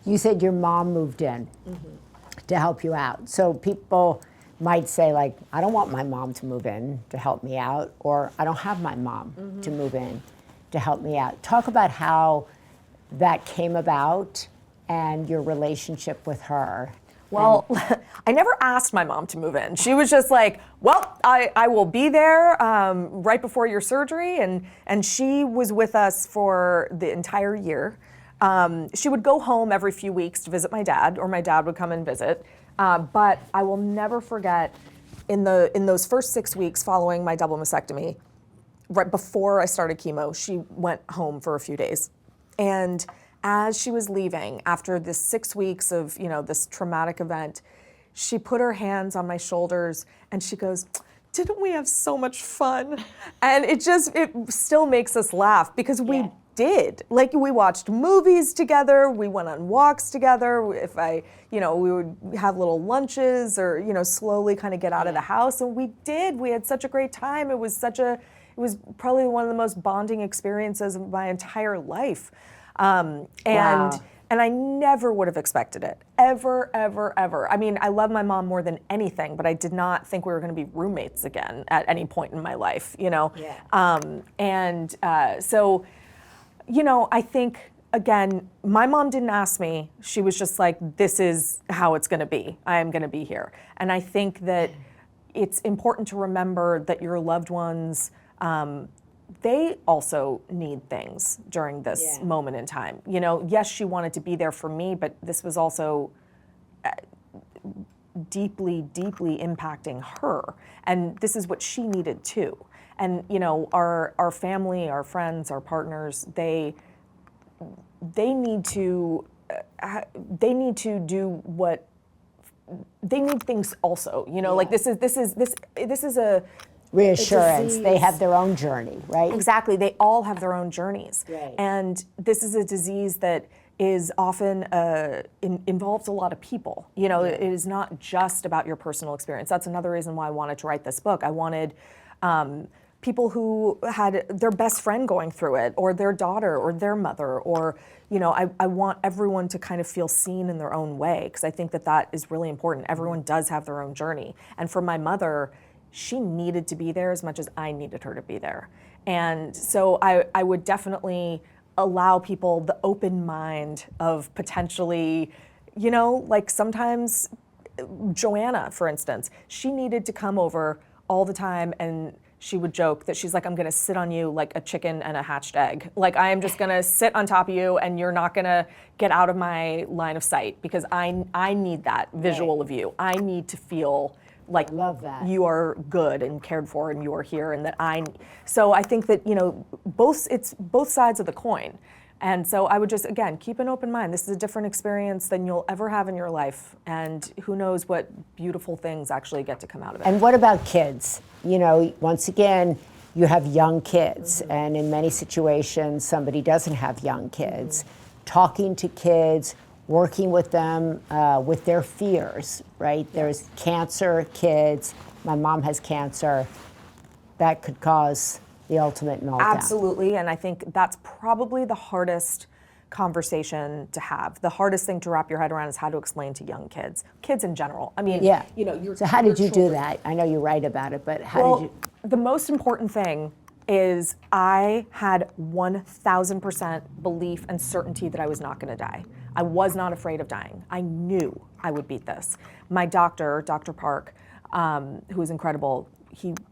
You said your mom moved in to help you out. So people might say, like, I don't want my mom to move in to help me out, or I don't have my mom to move in to help me out. Talk about how that came about and your relationship with her. Well, I never asked my mom to move in. She was just like, well, I will be there right before your surgery. And she was with us for the entire year. She would go home every few weeks to visit my dad, or my dad would come and visit. But I will never forget, in those first 6 weeks following my double mastectomy, right before I started chemo, she went home for a few days. And as she was leaving, after this 6 weeks of, this traumatic event, she put her hands on my shoulders and she goes, didn't we have so much fun? And it still makes us laugh because we did. Like, we watched movies together, we went on walks together. We would have little lunches or, slowly kind of get out of the house. And we had such a great time. It was probably one of the most bonding experiences of my entire life. And I never would have expected it, ever, ever, ever. I mean, I love my mom more than anything, but I did not think we were going to be roommates again at any point in my life, So, I think, again, my mom didn't ask me. She was just like, this is how it's going to be. I am going to be here. And I think that it's important to remember that your loved ones, they also need things during this moment in time. Yes, she wanted to be there for me, but this was also deeply, deeply impacting her. And this is what she needed too. And, our family, our friends, our partners, they need to do what they need things also. Like this is a reassurance. They have their own journey, right? Exactly. They all have their own journeys. Right. And this is a disease that is often involves a lot of people. It is not just about your personal experience. That's another reason why I wanted to write this book. I wanted people who had their best friend going through it, or their daughter, or their mother, or, I want everyone to kind of feel seen in their own way, because I think that is really important. Everyone does have their own journey. And for my mother, she needed to be there as much as I needed her to be there. And so I would definitely allow people the open mind of potentially, like sometimes Joanna, for instance, she needed to come over all the time, and she would joke that she's like, I'm gonna sit on you like a chicken and a hatched egg. Like, I am just gonna sit on top of you and you're not gonna get out of my line of sight, because I need that visual of you. I need to feel like love that you are good and cared for and you are here, and that so I think that, it's both sides of the coin. And so I would just, again, keep an open mind. This is a different experience than you'll ever have in your life. And who knows what beautiful things actually get to come out of it. And what about kids? Once again, you have young kids. And in many situations, somebody doesn't have young kids. Talking to kids, working with them with their fears, right? There's cancer kids. My mom has cancer. That could cause the ultimate meltdown. Absolutely, and I think that's probably the hardest conversation to have. The hardest thing to wrap your head around is how to explain to young kids in general. I mean, So how did you do that? I know you write about it, but how did you? The most important thing is I had 1,000% belief and certainty that I was not going to die. I was not afraid of dying. I knew I would beat this. My doctor, Dr. Park, who is incredible,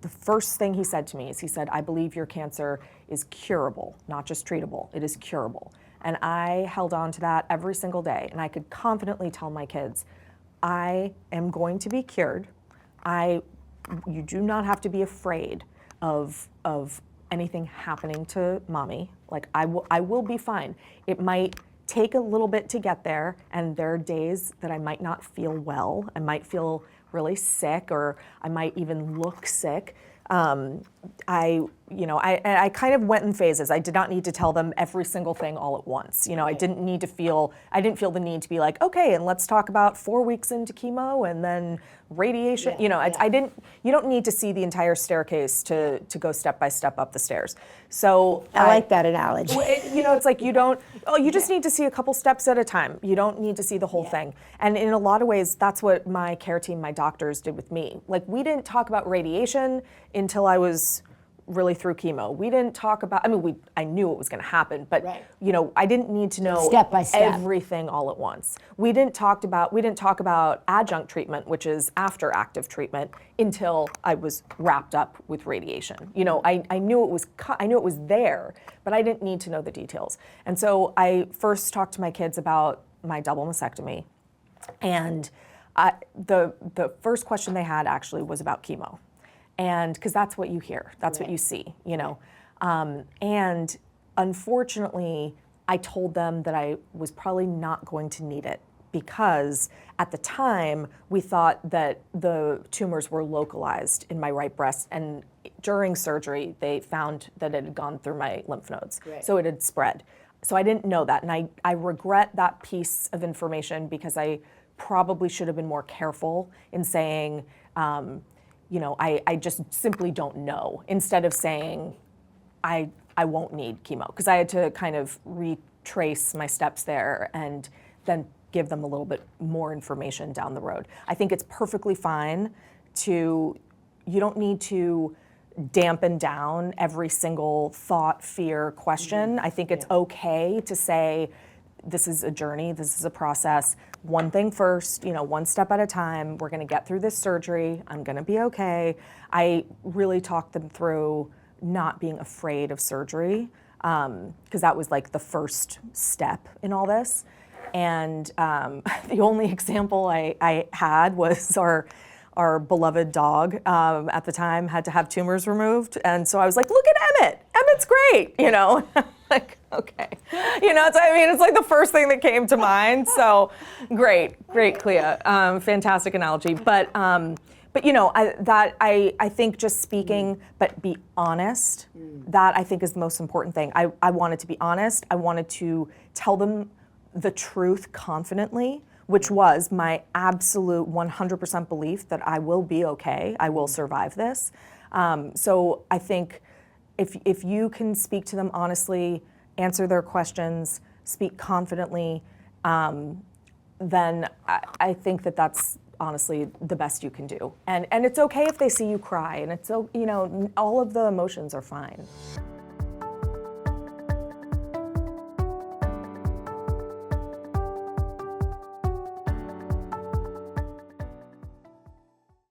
the first thing he said to me is, he said, I believe your cancer is curable, not just treatable. It is curable. And I held on to that every single day. And I could confidently tell my kids, I am going to be cured. You do not have to be afraid of anything happening to mommy. Like, I will be fine. It might take a little bit to get there, and there are days that I might not feel well. I might feel really sick, or I might even look sick. I kind of went in phases. I did not need to tell them every single thing all at once. I didn't feel the need to be like, okay, and let's talk about 4 weeks into chemo and then radiation. You don't need to see the entire staircase to go step by step up the stairs. So I like that analogy. It's like you just need to see a couple steps at a time. You don't need to see the whole thing. And in a lot of ways, that's what my care team, my doctors did with me. Like, we didn't talk about radiation until I was really through chemo. We didn't talk about, I knew it was going to happen, but I didn't need to know step by step everything all at once. We didn't talk about adjunct treatment, which is after active treatment, until I was wrapped up with radiation. I knew it was there, but I didn't need to know the details. And so I first talked to my kids about my double mastectomy, and the first question they had actually was about chemo. And because that's what you hear, that's what you see, and unfortunately, I told them that I was probably not going to need it, because at the time we thought that the tumors were localized in my right breast, and during surgery they found that it had gone through my lymph nodes, so it had spread. So I didn't know that, and I regret that piece of information, because I probably should have been more careful in saying, I just simply don't know, instead of saying I won't need chemo, because I had to kind of retrace my steps there and then give them a little bit more information down the road. I think it's perfectly fine you don't need to dampen down every single thought, fear, question. I think it's okay to say, this is a journey, this is a process, one thing first, one step at a time. We're gonna get through this surgery, I'm gonna be okay. I really talked them through not being afraid of surgery, because that was like the first step in all this. And the only example I had was our beloved dog at the time had to have tumors removed. And so I was like, look at Emmett, Emmett's great, like, okay. It's like the first thing that came to mind. So great, Clea, fantastic analogy. But I think just speaking, but be honest, that I think is the most important thing. I wanted to be honest. I wanted to tell them the truth confidently, which was my absolute 100% belief that I will be okay, I will survive this. So I think if you can speak to them honestly, answer their questions, speak confidently, then I think that's honestly the best you can do. And it's okay if they see you cry, and all of the emotions are fine.